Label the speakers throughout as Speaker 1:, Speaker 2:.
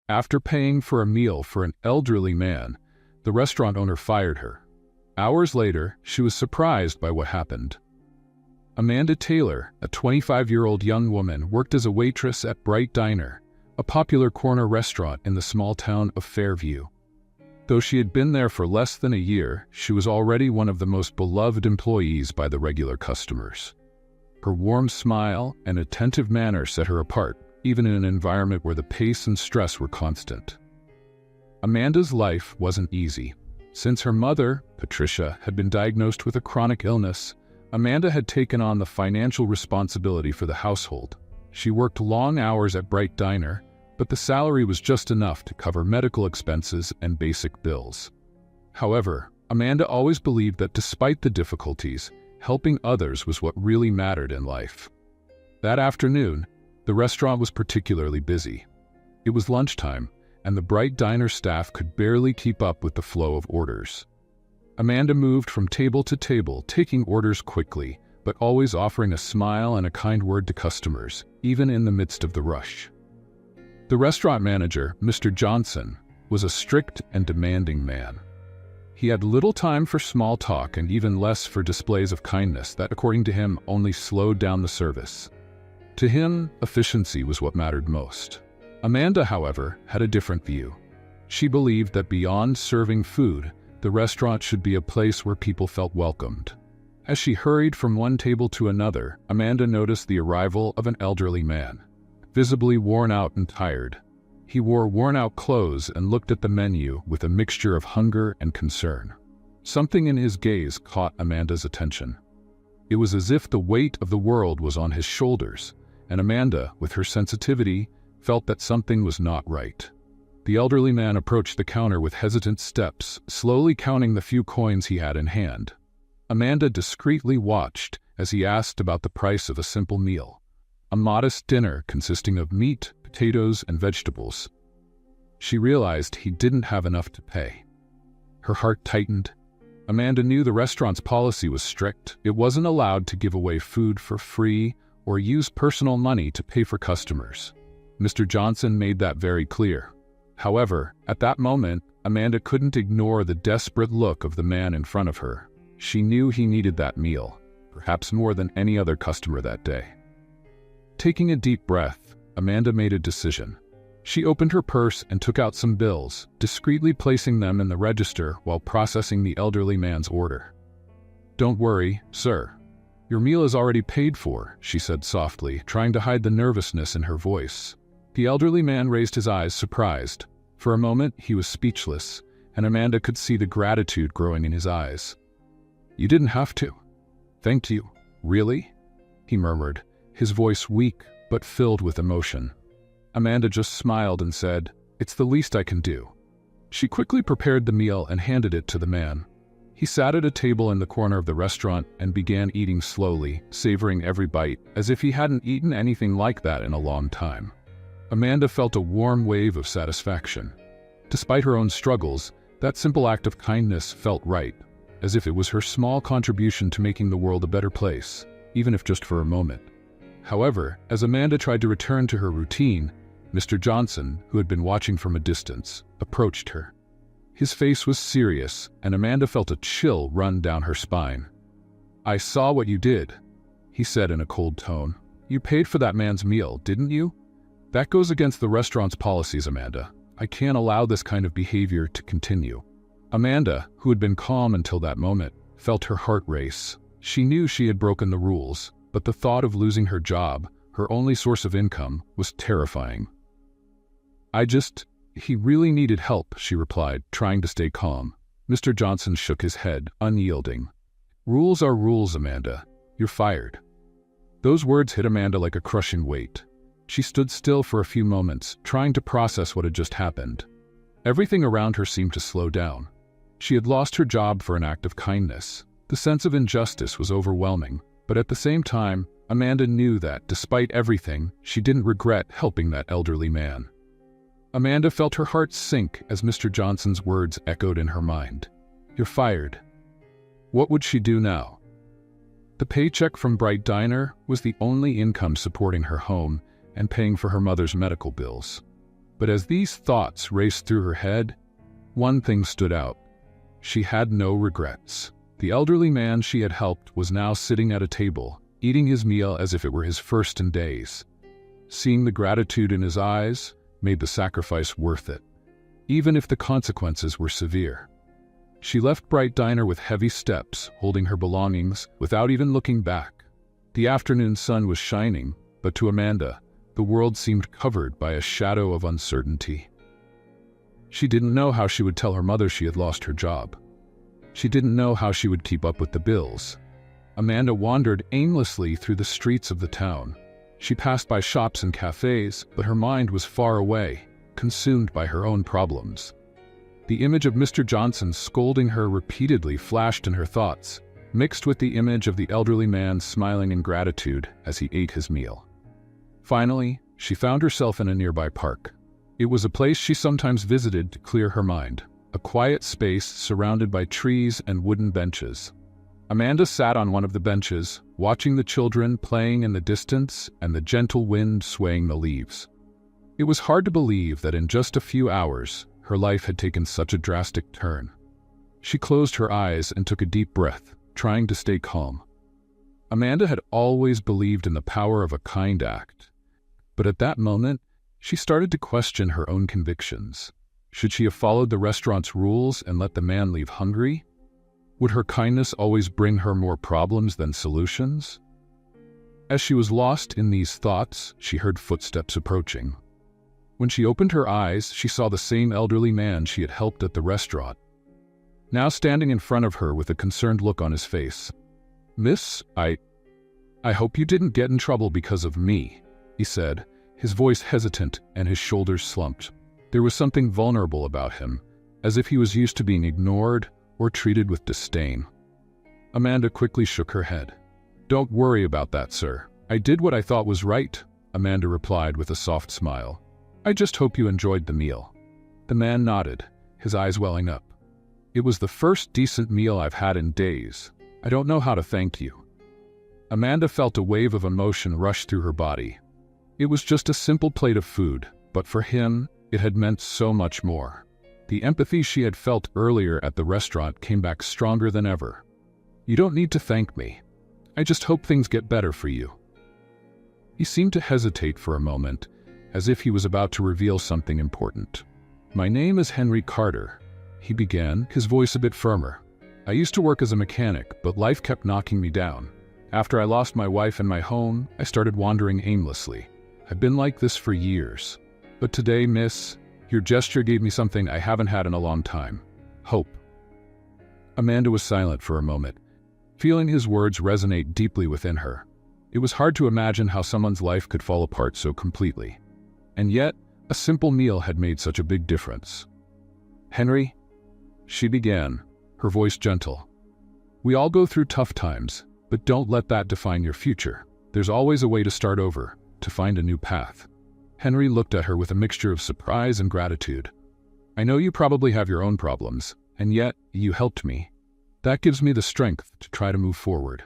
Speaker 1: After paying for a meal for an elderly man, the restaurant owner fired her. Hours later, she was surprised by what happened. Amanda Taylor, a 25-year-old young woman, worked as a waitress at Bright Diner, a popular corner restaurant in the small town of Fairview. Though she had been there for less than a year, she was already one of the most beloved employees by the regular customers. Her warm smile and attentive manner set her apart, even in an environment where the pace and stress were constant. Amanda's life wasn't easy. Since her mother, Patricia, had been diagnosed with a chronic illness, Amanda had taken on the financial responsibility for the household. She worked long hours at Bright Diner, but the salary was just enough to cover medical expenses and basic bills. However, Amanda always believed that despite the difficulties, helping others was what really mattered in life. That afternoon, the restaurant was particularly busy. It was lunchtime, and the Bright Diner staff could barely keep up with the flow of orders. Amanda moved from table to table, taking orders quickly, but always offering a smile and a kind word to customers, even in the midst of the rush. The restaurant manager, Mr. Johnson, was a strict and demanding man. He had little time for small talk and even less for displays of kindness that, according to him, only slowed down the service. To him, efficiency was what mattered most. Amanda, however, had a different view. She believed that beyond serving food, the restaurant should be a place where people felt welcomed. As she hurried from one table to another, Amanda noticed the arrival of an elderly man, visibly worn out and tired. He wore worn-out clothes and looked at the menu with a mixture of hunger and concern. Something in his gaze caught Amanda's attention. It was as if the weight of the world was on his shoulders, and Amanda, with her sensitivity, felt that something was not right. The elderly man approached the counter with hesitant steps, slowly counting the few coins he had in hand. Amanda discreetly watched as he asked about the price of a simple meal, a modest dinner consisting of meat, potatoes, and vegetables. She realized he didn't have enough to pay. Her heart tightened. Amanda knew the restaurant's policy was strict. It wasn't allowed to give away food for free or use personal money to pay for customers. Mr. Johnson made that very clear. However, at that moment, Amanda couldn't ignore the desperate look of the man in front of her. She knew he needed that meal, perhaps more than any other customer that day. Taking a deep breath, Amanda made a decision. She opened her purse and took out some bills, discreetly placing them in the register while processing the elderly man's order. "Don't worry, sir. Your meal is already paid for," she said softly, trying to hide the nervousness in her voice. The elderly man raised his eyes, surprised. For a moment, he was speechless, and Amanda could see the gratitude growing in his eyes. "You didn't have to." "Thank you." "Really?" he murmured, his voice weak but filled with emotion. Amanda just smiled and said, "It's the least I can do." She quickly prepared the meal and handed it to the man. He sat at a table in the corner of the restaurant and began eating slowly, savoring every bite, as if he hadn't eaten anything like that in a long time. Amanda felt a warm wave of satisfaction. Despite her own struggles, that simple act of kindness felt right, as if it was her small contribution to making the world a better place, even if just for a moment. However, as Amanda tried to return to her routine, Mr. Johnson, who had been watching from a distance, approached her. His face was serious, and Amanda felt a chill run down her spine. "I saw what you did," he said in a cold tone. "You paid for that man's meal, didn't you? That goes against the restaurant's policies, Amanda. I can't allow this kind of behavior to continue." Amanda, who had been calm until that moment, felt her heart race. She knew she had broken the rules, but the thought of losing her job, her only source of income, was terrifying. He really needed help," she replied, trying to stay calm. Mr. Johnson shook his head, unyielding. "Rules are rules, Amanda. You're fired." Those words hit Amanda like a crushing weight. She stood still for a few moments, trying to process what had just happened. Everything around her seemed to slow down. She had lost her job for an act of kindness. The sense of injustice was overwhelming, but at the same time, Amanda knew that, despite everything, she didn't regret helping that elderly man. Amanda felt her heart sink as Mr. Johnson's words echoed in her mind. "You're fired." What would she do now? The paycheck from Bright Diner was the only income supporting her home and paying for her mother's medical bills. But as these thoughts raced through her head, one thing stood out. She had no regrets. The elderly man she had helped was now sitting at a table, eating his meal as if it were his first in days. Seeing the gratitude in his eyes made the sacrifice worth it, even if the consequences were severe. She left Bright Diner with heavy steps, holding her belongings without even looking back. The afternoon sun was shining, but to Amanda, the world seemed covered by a shadow of uncertainty. She didn't know how she would tell her mother she had lost her job. She didn't know how she would keep up with the bills. Amanda wandered aimlessly through the streets of the town. She passed by shops and cafes, but her mind was far away, consumed by her own problems. The image of Mr. Johnson scolding her repeatedly flashed in her thoughts, mixed with the image of the elderly man smiling in gratitude as he ate his meal. Finally, she found herself in a nearby park. It was a place she sometimes visited to clear her mind, a quiet space surrounded by trees and wooden benches. Amanda sat on one of the benches, watching the children playing in the distance and the gentle wind swaying the leaves. It was hard to believe that in just a few hours, her life had taken such a drastic turn. She closed her eyes and took a deep breath, trying to stay calm. Amanda had always believed in the power of a kind act, but at that moment, she started to question her own convictions. Should she have followed the restaurant's rules and let the man leave hungry? Would her kindness always bring her more problems than solutions? As she was lost in these thoughts, she heard footsteps approaching. When she opened her eyes, she saw the same elderly man she had helped at the restaurant, now standing in front of her with a concerned look on his face. "Miss, I hope you didn't get in trouble because of me," he said, his voice hesitant and his shoulders slumped. There was something vulnerable about him, as if he was used to being ignored or treated with disdain. Amanda quickly shook her head. "Don't worry about that, sir. I did what I thought was right," Amanda replied with a soft smile. "I just hope you enjoyed the meal." The man nodded, his eyes welling up. "It was the first decent meal I've had in days. I don't know how to thank you." Amanda felt a wave of emotion rush through her body. It was just a simple plate of food, but for him, it had meant so much more. The empathy she had felt earlier at the restaurant came back stronger than ever. "You don't need to thank me. I just hope things get better for you." He seemed to hesitate for a moment, as if he was about to reveal something important. "My name is Henry Carter," he began, his voice a bit firmer. "I used to work as a mechanic, but life kept knocking me down. After I lost my wife and my home, I started wandering aimlessly. I've been like this for years. But today, miss, your gesture gave me something I haven't had in a long time. Hope." Amanda was silent for a moment, feeling his words resonate deeply within her. It was hard to imagine how someone's life could fall apart so completely. And yet, a simple meal had made such a big difference. "Henry," she began, her voice gentle. "We all go through tough times, but don't let that define your future. There's always a way to start over, to find a new path." Henry looked at her with a mixture of surprise and gratitude. "I know you probably have your own problems, and yet you helped me. That gives me the strength to try to move forward."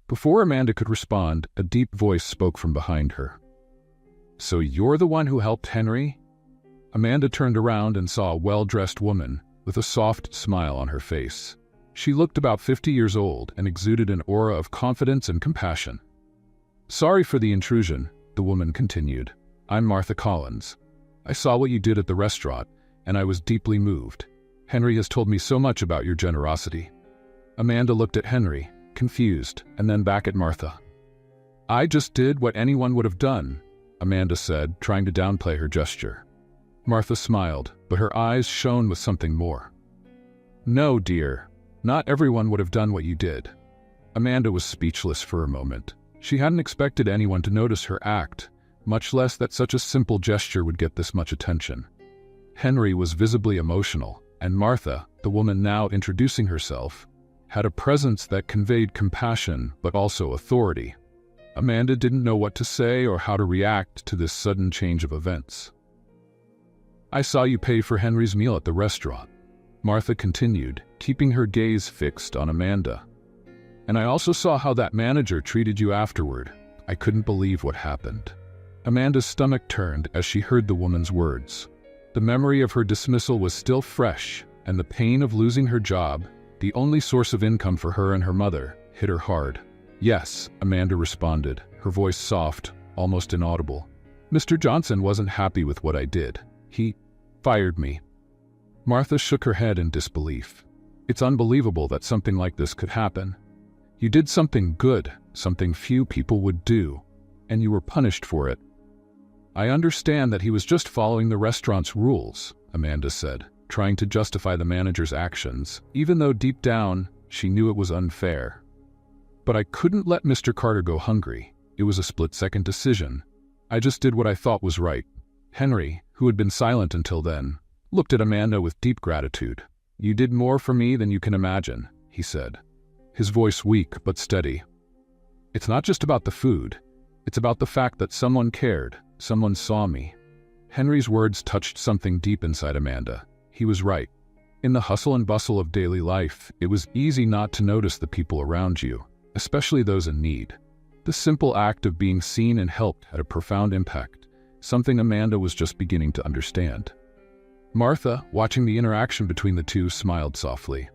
Speaker 1: Before Amanda could respond, a deep voice spoke from behind her. "So you're the one who helped Henry?" Amanda turned around and saw a well-dressed woman with a soft smile on her face. She looked about 50 years old and exuded an aura of confidence and compassion. "Sorry for the intrusion," the woman continued. "I'm Martha Collins. I saw what you did at the restaurant, and I was deeply moved. Henry has told me so much about your generosity." Amanda looked at Henry, confused, and then back at Martha. "I just did what anyone would have done," Amanda said, trying to downplay her gesture. Martha smiled, but her eyes shone with something more. "No, dear, not everyone would have done what you did." Amanda was speechless for a moment. She hadn't expected anyone to notice her act, much less that such a simple gesture would get this much attention. Henry was visibly emotional, and Martha, the woman now introducing herself, had a presence that conveyed compassion but also authority. Amanda didn't know what to say or how to react to this sudden change of events. "I saw you pay for Henry's meal at the restaurant," Martha continued, keeping her gaze fixed on Amanda. "And I also saw how that manager treated you afterward. I couldn't believe what happened." Amanda's stomach turned as she heard the woman's words. The memory of her dismissal was still fresh, and the pain of losing her job, the only source of income for her and her mother, hit her hard. "Yes," Amanda responded, her voice soft, almost inaudible. "Mr. Johnson wasn't happy with what I did. He fired me." Martha shook her head in disbelief. "It's unbelievable that something like this could happen. You did something good, something few people would do, and you were punished for it." "I understand that he was just following the restaurant's rules," Amanda said, trying to justify the manager's actions, even though deep down she knew it was unfair. "But I couldn't let Mr. Carter go hungry. It was a split-second decision. I just did what I thought was right." Henry, who had been silent until then, looked at Amanda with deep gratitude. "You did more for me than you can imagine," he said, his voice weak but steady. "It's not just about the food. It's about the fact that someone cared, someone saw me." Henry's words touched something deep inside Amanda. He was right. In the hustle and bustle of daily life, it was easy not to notice the people around you, especially those in need. The simple act of being seen and helped had a profound impact, something Amanda was just beginning to understand. Martha, watching the interaction between the two, smiled softly.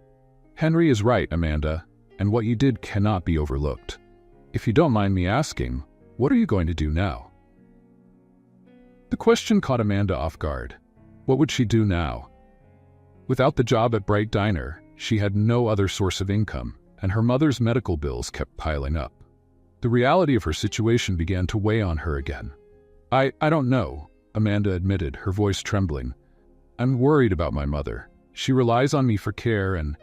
Speaker 1: "Henry is right, Amanda, and what you did cannot be overlooked. If you don't mind me asking, what are you going to do now?" The question caught Amanda off guard. What would she do now? Without the job at Bright Diner, she had no other source of income, and her mother's medical bills kept piling up. The reality of her situation began to weigh on her again. I don't know," Amanda admitted, her voice trembling. "I'm worried about my mother. She relies on me for care, and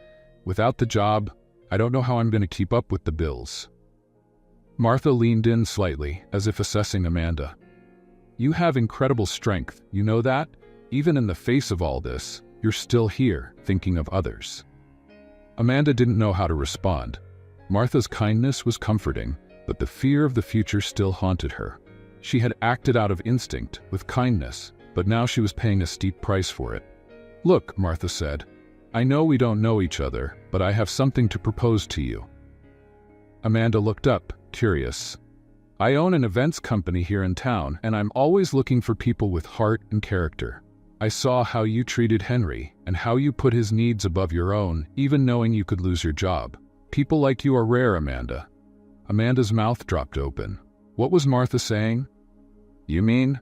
Speaker 1: without the job, I don't know how I'm going to keep up with the bills." Martha leaned in slightly, as if assessing Amanda. "You have incredible strength, you know that? Even in the face of all this, you're still here, thinking of others." Amanda didn't know how to respond. Martha's kindness was comforting, but the fear of the future still haunted her. She had acted out of instinct, with kindness, but now she was paying a steep price for it. "Look," Martha said, "I know we don't know each other, but I have something to propose to you." Amanda looked up, curious. "I own an events company here in town, and I'm always looking for people with heart and character. I saw how you treated Henry, and how you put his needs above your own, even knowing you could lose your job. People like you are rare, Amanda." Amanda's mouth dropped open. What was Martha saying? "You mean?"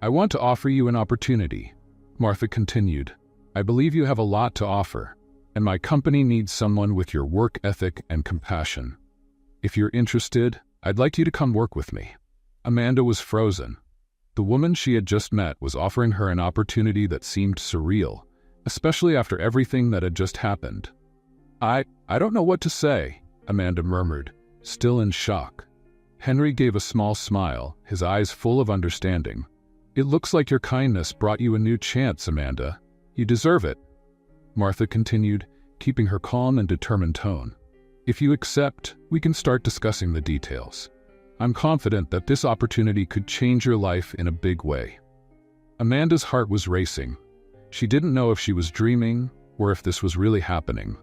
Speaker 1: "I want to offer you an opportunity," Martha continued. "I believe you have a lot to offer, and my company needs someone with your work ethic and compassion. If you're interested, I'd like you to come work with me." Amanda was frozen. The woman she had just met was offering her an opportunity that seemed surreal, especially after everything that had just happened. I don't know what to say," Amanda murmured, still in shock. Henry gave a small smile, his eyes full of understanding. "It looks like your kindness brought you a new chance, Amanda. You deserve it," Martha continued, keeping her calm and determined tone. "If you accept, we can start discussing the details. I'm confident that this opportunity could change your life in a big way." Amanda's heart was racing. She didn't know if she was dreaming or if this was really happening.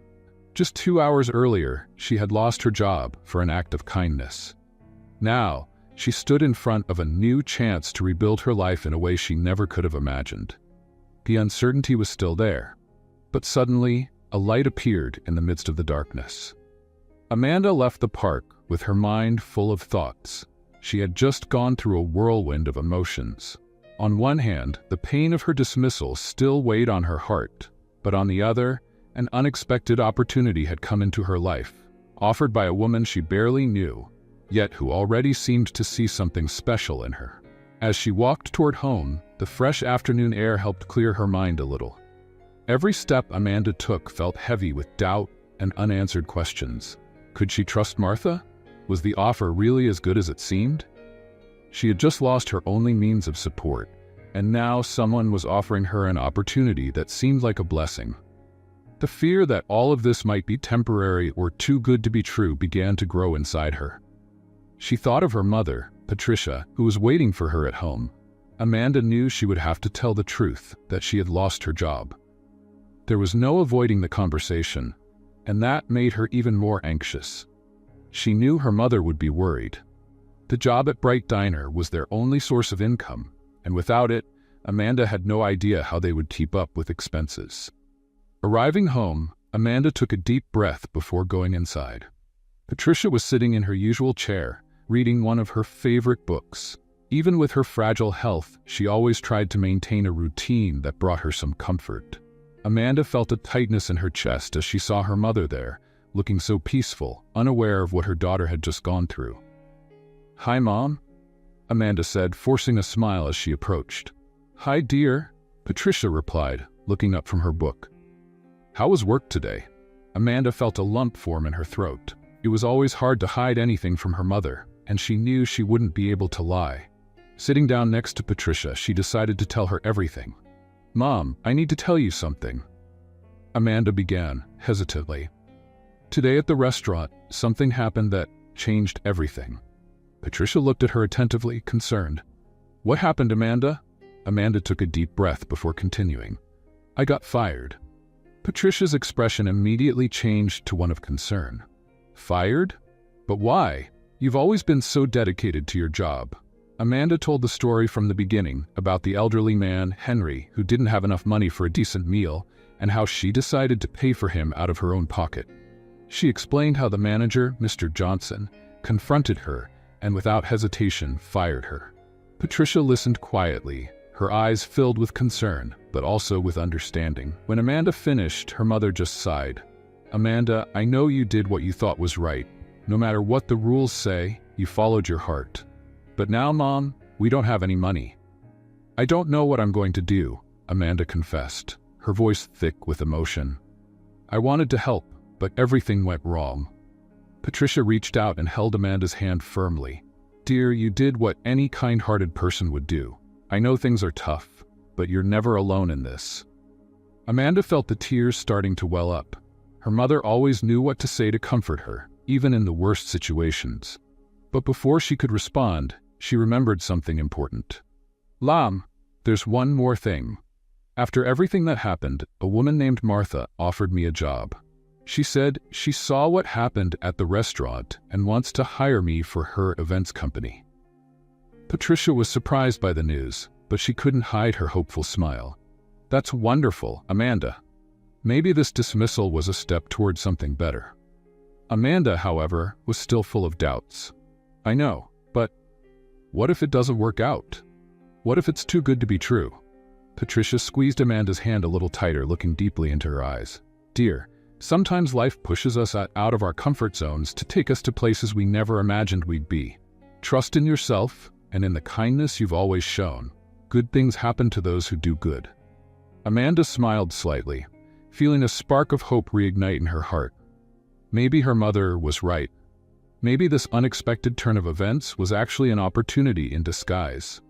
Speaker 1: Just 2 hours earlier, she had lost her job for an act of kindness. Now, she stood in front of a new chance to rebuild her life in a way she never could have imagined. The uncertainty was still there, but suddenly, a light appeared in the midst of the darkness. Amanda left the park with her mind full of thoughts. She had just gone through a whirlwind of emotions. On one hand, the pain of her dismissal still weighed on her heart, but on the other, an unexpected opportunity had come into her life, offered by a woman she barely knew, yet who already seemed to see something special in her. As she walked toward home, the fresh afternoon air helped clear her mind a little. Every step Amanda took felt heavy with doubt and unanswered questions. Could she trust Martha? Was the offer really as good as it seemed? She had just lost her only means of support, and now someone was offering her an opportunity that seemed like a blessing. The fear that all of this might be temporary or too good to be true began to grow inside her. She thought of her mother, Patricia, who was waiting for her at home. Amanda knew she would have to tell the truth, that she had lost her job. There was no avoiding the conversation, and that made her even more anxious. She knew her mother would be worried. The The job at Bright Diner was their only source of income, and without it, Amanda had no idea how they would keep up with expenses. Arriving home, Amanda took a deep breath before going inside. Patricia was sitting in her usual chair, reading one of her favorite books. Even with her fragile health, she always tried to maintain a routine that brought her some comfort. Amanda felt a tightness in her chest as she saw her mother there, looking so peaceful, unaware of what her daughter had just gone through. "Hi, Mom," Amanda said, forcing a smile as she approached. "Hi, dear," Patricia replied, looking up from her book. "How was work today?" Amanda felt a lump form in her throat. It was always hard to hide anything from her mother, and she knew she wouldn't be able to lie. Sitting down next to Patricia, she decided to tell her everything. "Mom, I need to tell you something," Amanda began, hesitantly. "Today at the restaurant, something happened that changed everything." Patricia looked at her attentively, concerned. "What happened, Amanda?" Amanda took a deep breath before continuing. "I got fired." Patricia's expression immediately changed to one of concern. "Fired? But why? You've always been so dedicated to your job." Amanda told the story from the beginning about the elderly man, Henry, who didn't have enough money for a decent meal, and how she decided to pay for him out of her own pocket. She explained how the manager, Mr. Johnson, confronted her and without hesitation fired her. Patricia listened quietly, her eyes filled with concern, but also with understanding. When Amanda finished, her mother just sighed. "Amanda, I know you did what you thought was right. No matter what the rules say, you followed your heart. But now, Mom, we don't have any money." "I don't know what I'm going to do," Amanda confessed, her voice thick with emotion. "I wanted to help, but everything went wrong." Patricia reached out and held Amanda's hand firmly. "Dear, you did what any kind-hearted person would do. I know things are tough, but you're never alone in this." Amanda felt the tears starting to well up. Her mother always knew what to say to comfort her, even in the worst situations. But before she could respond, she remembered something important. "Lam, there's one more thing. After everything that happened, a woman named Martha offered me a job. She said she saw what happened at the restaurant and wants to hire me for her events company." Patricia was surprised by the news, but she couldn't hide her hopeful smile. "That's wonderful, Amanda. Maybe this dismissal was a step toward something better." Amanda, however, was still full of doubts. "I know, but what if it doesn't work out? What if it's too good to be true?" Patricia squeezed Amanda's hand a little tighter, looking deeply into her eyes. "Dear, sometimes life pushes us out of our comfort zones to take us to places we never imagined we'd be. Trust in yourself and in the kindness you've always shown. Good things happen to those who do good." Amanda smiled slightly, feeling a spark of hope reignite in her heart. Maybe her mother was right. Maybe this unexpected turn of events was actually an opportunity in disguise.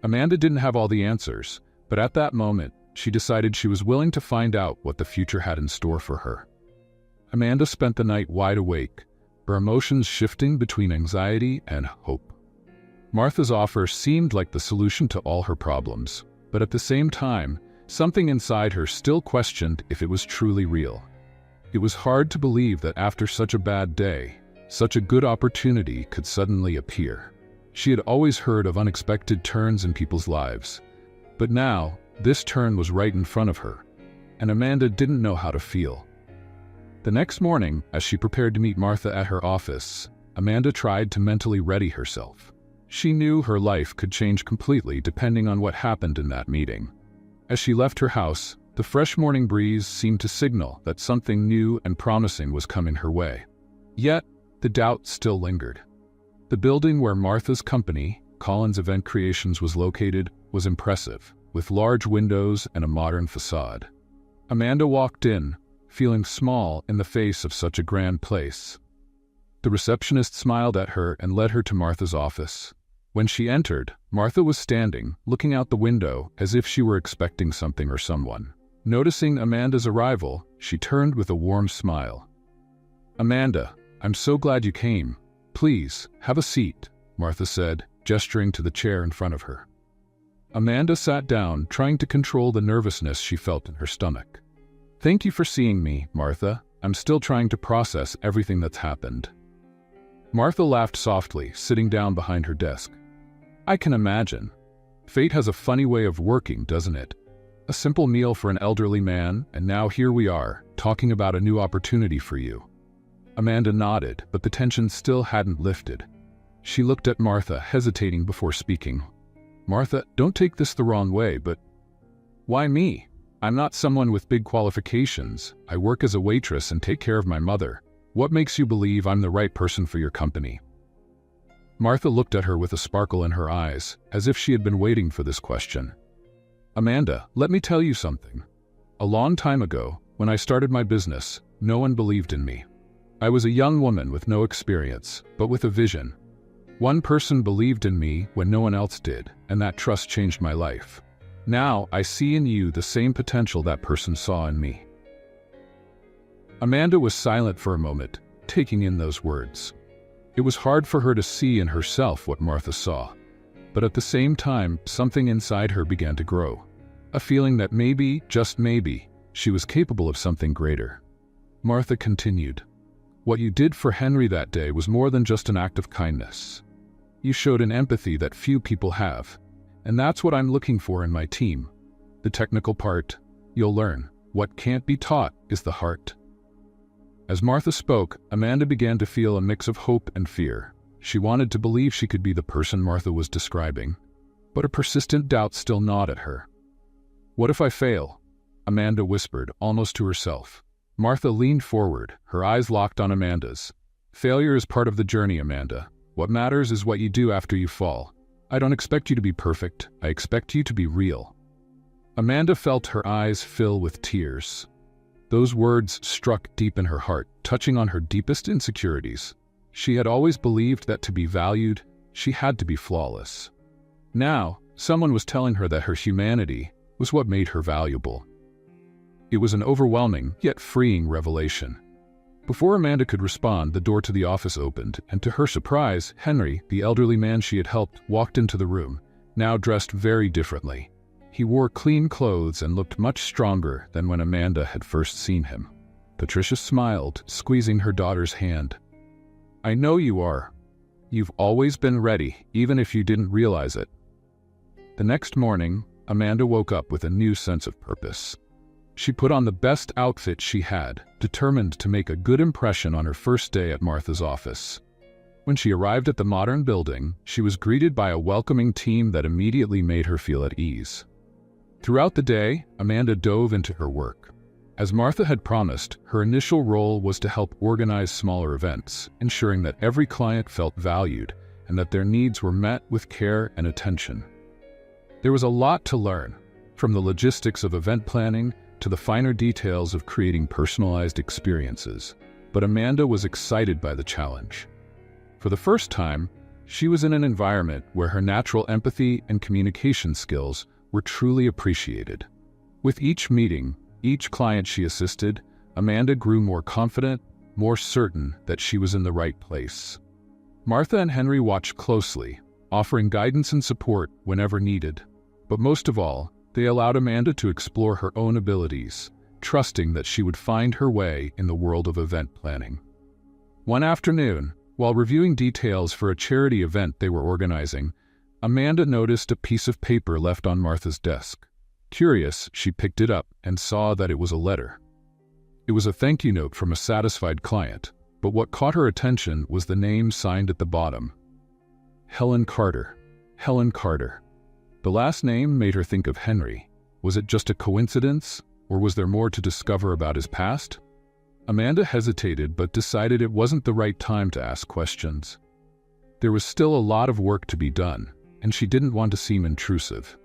Speaker 1: Amanda didn't have all the answers, but at that moment, she decided she was willing to find out what the future had in store for her. Amanda spent the night wide awake, her emotions shifting between anxiety and hope. Martha's offer seemed like the solution to all her problems, but at the same time, something inside her still questioned if it was truly real. It was hard to believe that after such a bad day, such a good opportunity could suddenly appear. She had always heard of unexpected turns in people's lives, but now, this turn was right in front of her, and Amanda didn't know how to feel. The next morning, as she prepared to meet Martha at her office, Amanda tried to mentally ready herself. She knew her life could change completely depending on what happened in that meeting. As she left her house, the fresh morning breeze seemed to signal that something new and promising was coming her way. Yet, the doubt still lingered. The building where Martha's company, Collins Event Creations, was located was impressive, with large windows and a modern facade. Amanda walked in, feeling small in the face of such a grand place. The receptionist smiled at her and led her to Martha's office. When she entered, Martha was standing, looking out the window as if she were expecting something or someone. Noticing Amanda's arrival, she turned with a warm smile. "Amanda, I'm so glad you came. Please, have a seat," Martha said, gesturing to the chair in front of her. Amanda sat down, trying to control the nervousness she felt in her stomach. "Thank you for seeing me, Martha. I'm still trying to process everything that's happened." Martha laughed softly, sitting down behind her desk. I can imagine. Fate has a funny way of working, doesn't it? A simple meal for an elderly man, and now here we are, talking about a new opportunity for you. Amanda nodded, but the tension still hadn't lifted. She looked at Martha, hesitating before speaking. Martha, don't take this the wrong way, but why me? I'm not someone with big qualifications. I work as a waitress and take care of my mother. What makes you believe I'm the right person for your company? Martha looked at her with a sparkle in her eyes, as if she had been waiting for this question. Amanda, let me tell you something. A long time ago, when I started my business, no one believed in me. I was a young woman with no experience, but with a vision. One person believed in me when no one else did, and that trust changed my life. Now, I see in you the same potential that person saw in me. Amanda was silent for a moment, taking in those words. It was hard for her to see in herself what Martha saw, but at the same time, something inside her began to grow. A feeling that maybe, just maybe, she was capable of something greater. Martha continued, What you did for Henry that day was more than just an act of kindness. You showed an empathy that few people have, and that's what I'm looking for in my team. The technical part, you'll learn. What can't be taught is the heart. As Martha spoke, Amanda began to feel a mix of hope and fear. She wanted to believe she could be the person Martha was describing, but a persistent doubt still gnawed at her. What if I fail? Amanda whispered, almost to herself. Martha leaned forward, her eyes locked on Amanda's. Failure is part of the journey, Amanda. What matters is what you do after you fall. I don't expect you to be perfect. I expect you to be real. Amanda felt her eyes fill with tears. Those words struck deep in her heart, touching on her deepest insecurities. She had always believed that to be valued, she had to be flawless. Now, someone was telling her that her humanity was what made her valuable. It was an overwhelming, yet freeing revelation. Before Amanda could respond, the door to the office opened, and to her surprise, Henry, the elderly man she had helped, walked into the room, now dressed very differently. He wore clean clothes and looked much stronger than when Amanda had first seen him. Patricia smiled, squeezing her daughter's hand. I know you are. You've always been ready, even if you didn't realize it. The next morning, Amanda woke up with a new sense of purpose. She put on the best outfit she had, determined to make a good impression on her first day at Martha's office. When she arrived at the modern building, she was greeted by a welcoming team that immediately made her feel at ease. Throughout the day, Amanda dove into her work. As Martha had promised, her initial role was to help organize smaller events, ensuring that every client felt valued and that their needs were met with care and attention. There was a lot to learn, from the logistics of event planning to the finer details of creating personalized experiences, but Amanda was excited by the challenge. For the first time, she was in an environment where her natural empathy and communication skills were truly appreciated. With each meeting, each client she assisted, Amanda grew more confident, more certain that she was in the right place. Martha and Henry watched closely, offering guidance and support whenever needed. But most of all, they allowed Amanda to explore her own abilities, trusting that she would find her way in the world of event planning. One afternoon, while reviewing details for a charity event they were organizing, Amanda noticed a piece of paper left on Martha's desk. Curious, she picked it up and saw that it was a letter. It was a thank you note from a satisfied client, but what caught her attention was the name signed at the bottom. Helen Carter. Helen Carter. The last name made her think of Henry. Was it just a coincidence, or was there more to discover about his past? Amanda hesitated but decided it wasn't the right time to ask questions. There was still a lot of work to be done, and she didn't want to seem intrusive.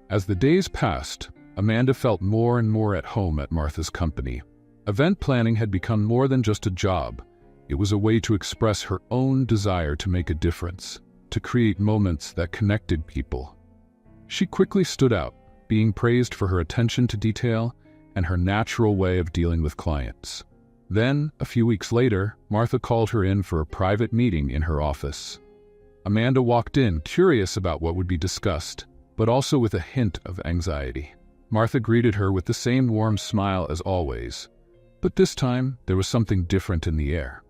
Speaker 1: As the days passed, Amanda felt more and more at home at Martha's company. Event planning had become more than just a job. It was a way to express her own desire to make a difference, to create moments that connected people. She quickly stood out, being praised for her attention to detail and her natural way of dealing with clients. Then, a few weeks later, Martha called her in for a private meeting in her office. Amanda walked in, curious about what would be discussed, but also with a hint of anxiety. Martha greeted her with the same warm smile as always, but this time there was something different in the air.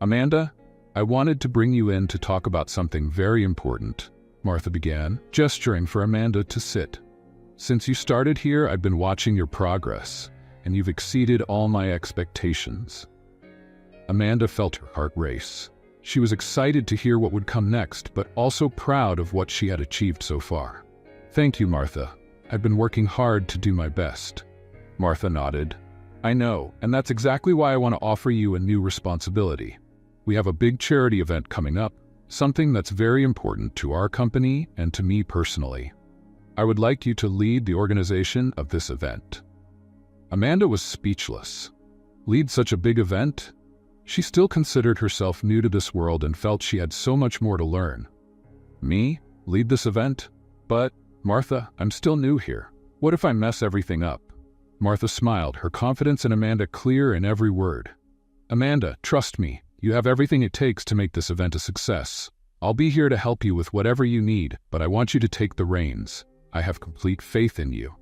Speaker 1: Amanda, I wanted to bring you in to talk about something very important, Martha began, gesturing for Amanda to sit. Since you started here, I've been watching your progress, and you've exceeded all my expectations. Amanda felt her heart race. She was excited to hear what would come next, but also proud of what she had achieved so far. Thank you, Martha. I've been working hard to do my best. Martha nodded. I know, and that's exactly why I want to offer you a new responsibility. We have a big charity event coming up, something that's very important to our company and to me personally. I would like you to lead the organization of this event. Amanda was speechless. Lead such a big event? She still considered herself new to this world and felt she had so much more to learn. Me? Lead this event? But, Martha, I'm still new here. What if I mess everything up? Martha smiled, her confidence in Amanda clear in every word. Amanda, trust me. You have everything it takes to make this event a success. I'll be here to help you with whatever you need, but I want you to take the reins. I have complete faith in you.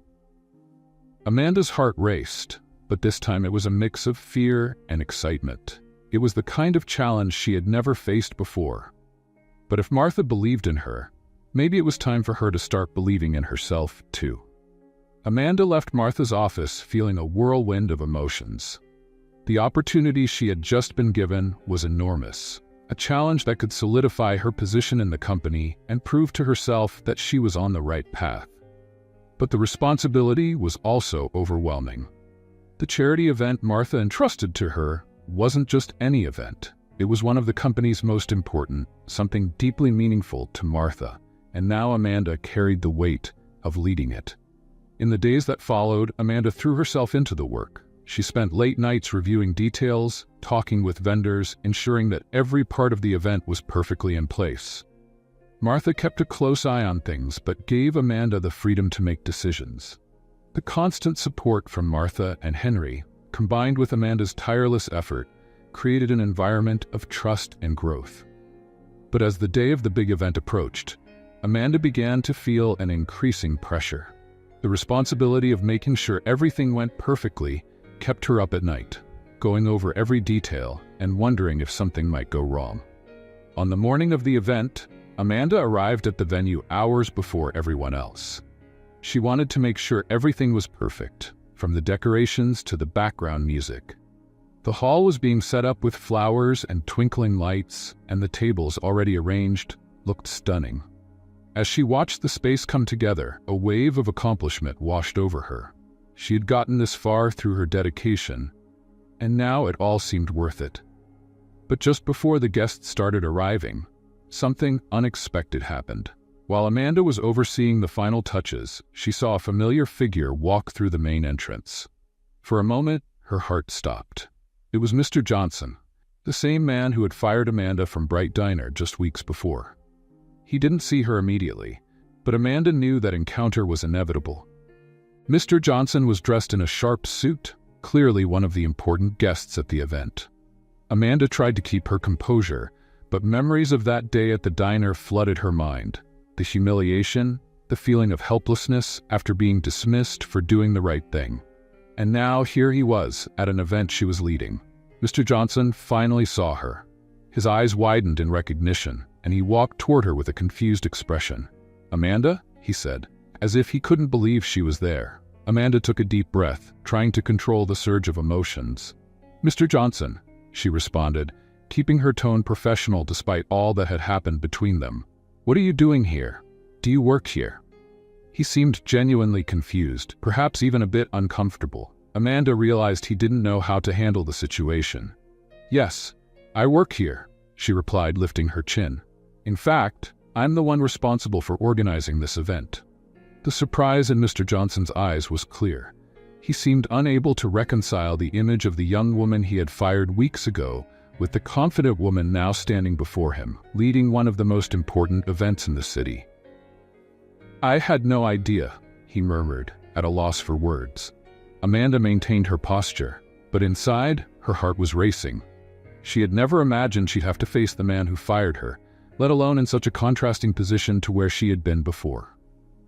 Speaker 1: Amanda's heart raced, but this time it was a mix of fear and excitement. It was the kind of challenge she had never faced before. But if Martha believed in her, maybe it was time for her to start believing in herself too. Amanda left Martha's office feeling a whirlwind of emotions. The opportunity she had just been given was enormous, a challenge that could solidify her position in the company and prove to herself that she was on the right path. But the responsibility was also overwhelming. The charity event Martha entrusted to her wasn't just any event. It was one of the company's most important, something deeply meaningful to Martha, and now Amanda carried the weight of leading it. In the days that followed, Amanda threw herself into the work. She spent late nights reviewing details, talking with vendors, ensuring that every part of the event was perfectly in place. Martha kept a close eye on things, but gave Amanda the freedom to make decisions. The constant support from Martha and Henry, combined with Amanda's tireless effort, created an environment of trust and growth. But as the day of the big event approached, Amanda began to feel an increasing pressure. The responsibility of making sure everything went perfectly kept her up at night, going over every detail and wondering if something might go wrong. On the morning of the event, Amanda arrived at the venue hours before everyone else. She wanted to make sure everything was perfect, from the decorations to the background music. The hall was being set up with flowers and twinkling lights, and the tables already arranged looked stunning. As she watched the space come together, a wave of accomplishment washed over her. She had gotten this far through her dedication, and now it all seemed worth it. But just before the guests started arriving, something unexpected happened. While Amanda was overseeing the final touches, she saw a familiar figure walk through the main entrance. For a moment, her heart stopped. It was Mr. Johnson, the same man who had fired Amanda from Bright Diner just weeks before. He didn't see her immediately, but Amanda knew that encounter was inevitable. Mr. Johnson was dressed in a sharp suit, clearly one of the important guests at the event. Amanda tried to keep her composure, but memories of that day at the diner flooded her mind. The humiliation, the feeling of helplessness after being dismissed for doing the right thing. And now here he was, at an event she was leading. Mr. Johnson finally saw her. His eyes widened in recognition, and he walked toward her with a confused expression. "Amanda?" he said, as if he couldn't believe she was there. Amanda took a deep breath, trying to control the surge of emotions. "Mr. Johnson," she responded, keeping her tone professional despite all that had happened between them. "What are you doing here? Do you work here?" He seemed genuinely confused, perhaps even a bit uncomfortable. Amanda realized he didn't know how to handle the situation. "Yes, I work here," she replied, lifting her chin. "In fact, I'm the one responsible for organizing this event." The surprise in Mr. Johnson's eyes was clear. He seemed unable to reconcile the image of the young woman he had fired weeks ago with the confident woman now standing before him, leading one of the most important events in the city. "I had no idea," he murmured, at a loss for words. Amanda maintained her posture, but inside, her heart was racing. She had never imagined she'd have to face the man who fired her, let alone in such a contrasting position to where she had been before.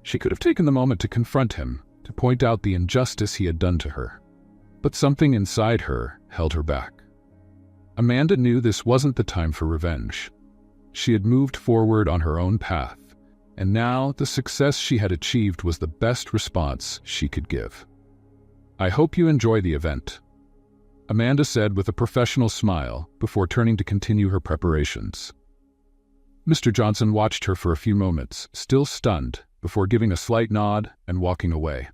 Speaker 1: She could have taken the moment to confront him, to point out the injustice he had done to her. But something inside her held her back. Amanda knew this wasn't the time for revenge. She had moved forward on her own path, and now the success she had achieved was the best response she could give. "I hope you enjoy the event," Amanda said with a professional smile before turning to continue her preparations. Mr. Johnson watched her for a few moments, still stunned, before giving a slight nod and walking away.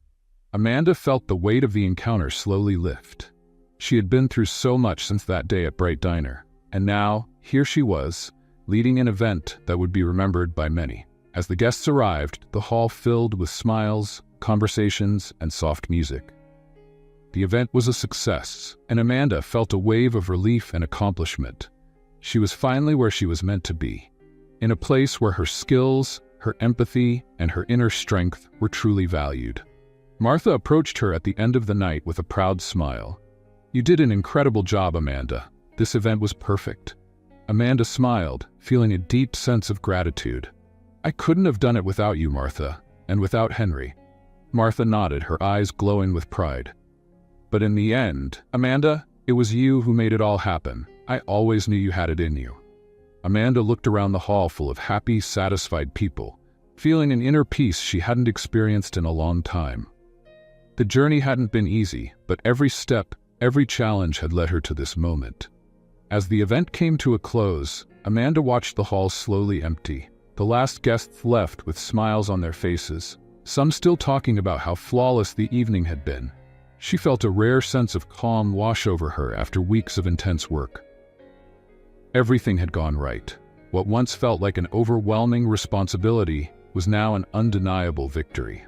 Speaker 1: Amanda felt the weight of the encounter slowly lift. She had been through so much since that day at Bright Diner, and now, here she was, leading an event that would be remembered by many. As the guests arrived, the hall filled with smiles, conversations, and soft music. The event was a success, and Amanda felt a wave of relief and accomplishment. She was finally where she was meant to be, in a place where her skills, her empathy, and her inner strength were truly valued. Martha approached her at the end of the night with a proud smile. "You did an incredible job, Amanda. This event was perfect." Amanda smiled, feeling a deep sense of gratitude. "I couldn't have done it without you, Martha, and without Henry." Martha nodded, her eyes glowing with pride. "But in the end, Amanda, it was you who made it all happen. I always knew you had it in you." Amanda looked around the hall full of happy, satisfied people, feeling an inner peace she hadn't experienced in a long time. The journey hadn't been easy, but every step, every challenge had led her to this moment. As the event came to a close, Amanda watched the hall slowly empty. The last guests left with smiles on their faces, some still talking about how flawless the evening had been. She felt a rare sense of calm wash over her after weeks of intense work. Everything had gone right. What once felt like an overwhelming responsibility was now an undeniable victory.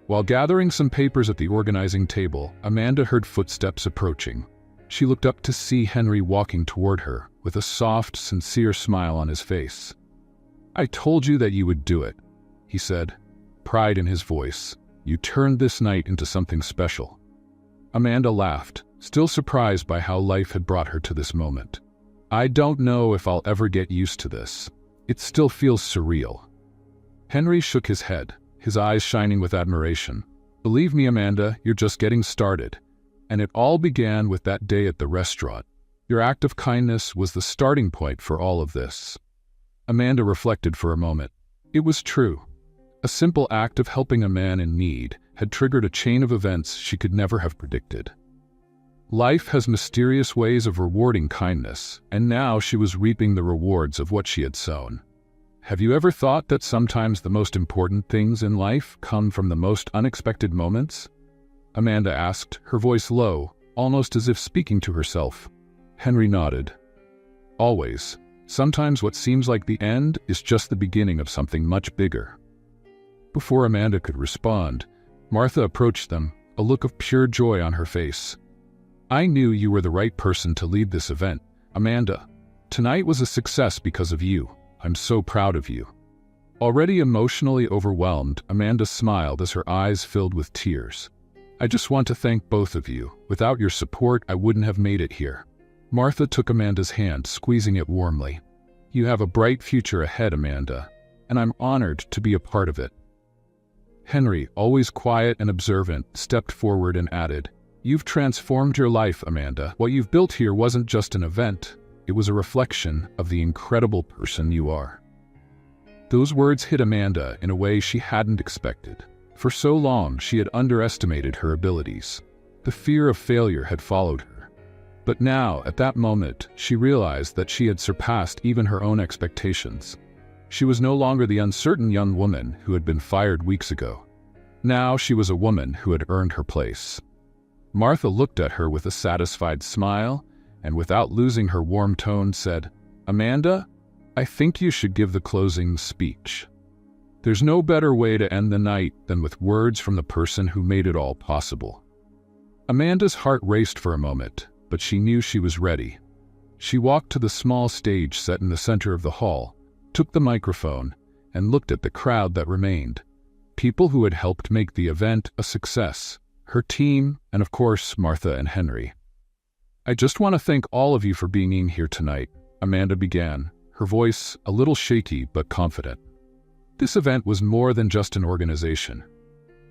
Speaker 1: While gathering some papers at the organizing table, Amanda heard footsteps approaching. She looked up to see Henry walking toward her, with a soft, sincere smile on his face. "I told you that you would do it," he said, pride in his voice. "You turned this night into something special." Amanda laughed, still surprised by how life had brought her to this moment. "I don't know if I'll ever get used to this. It still feels surreal." Henry shook his head, his eyes shining with admiration. "Believe me, Amanda, you're just getting started. And it all began with that day at the restaurant. Your act of kindness was the starting point for all of this." Amanda reflected for a moment. It was true. A simple act of helping a man in need had triggered a chain of events she could never have predicted. Life has mysterious ways of rewarding kindness, and now she was reaping the rewards of what she had sown. Have you ever thought that sometimes the most important things in life come from the most unexpected moments? Amanda asked, her voice low, almost as if speaking to herself. Henry nodded. Always. Sometimes what seems like the end is just the beginning of something much bigger. Before Amanda could respond, Martha approached them, a look of pure joy on her face. "I knew you were the right person to lead this event, Amanda. Tonight was a success because of you. I'm so proud of you." Already emotionally overwhelmed, Amanda smiled as her eyes filled with tears. "I just want to thank both of you. Without your support, I wouldn't have made it here." Martha took Amanda's hand, squeezing it warmly. "You have a bright future ahead, Amanda, and I'm honored to be a part of it." Henry, always quiet and observant, stepped forward and added, "You've transformed your life, Amanda. What you've built here wasn't just an event. It was a reflection of the incredible person you are." Those words hit Amanda in a way she hadn't expected. For so long, she had underestimated her abilities. The fear of failure had followed her. But now, at that moment, she realized that she had surpassed even her own expectations. She was no longer the uncertain young woman who had been fired weeks ago. Now she was a woman who had earned her place. Martha looked at her with a satisfied smile, and without losing her warm tone said, "Amanda, I think you should give the closing speech. There's no better way to end the night than with words from the person who made it all possible." Amanda's heart raced for a moment, but she knew she was ready. She walked to the small stage set in the center of the hall, took the microphone, and looked at the crowd that remained. People who had helped make the event a success, her team, and of course, Martha and Henry. "I just want to thank all of you for being in here tonight," Amanda began, her voice a little shaky but confident. "This event was more than just an organization.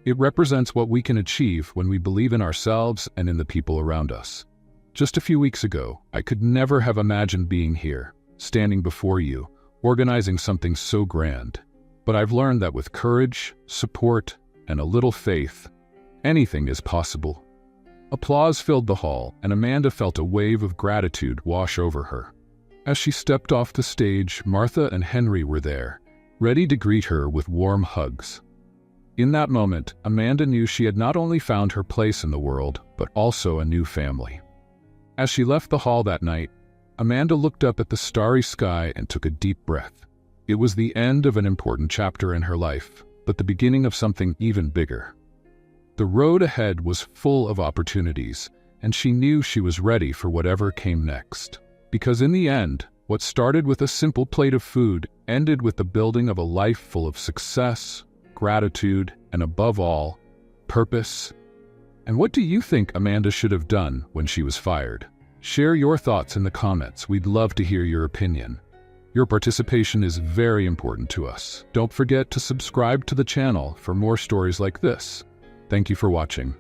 Speaker 1: It represents what we can achieve when we believe in ourselves and in the people around us. Just a few weeks ago, I could never have imagined being here, standing before you, organizing something so grand. But I've learned that with courage, support, and a little faith, anything is possible." Applause filled the hall, and Amanda felt a wave of gratitude wash over her. As she stepped off the stage, Martha and Henry were there, ready to greet her with warm hugs. In that moment, Amanda knew she had not only found her place in the world, but also a new family. As she left the hall that night, Amanda looked up at the starry sky and took a deep breath. It was the end of an important chapter in her life, but the beginning of something even bigger. The road ahead was full of opportunities, and she knew she was ready for whatever came next. Because in the end, what started with a simple plate of food ended with the building of a life full of success, gratitude, and above all, purpose. And what do you think Amanda should have done when she was fired? Share your thoughts in the comments. We'd love to hear your opinion. Your participation is very important to us. Don't forget to subscribe to the channel for more stories like this. Thank you for watching.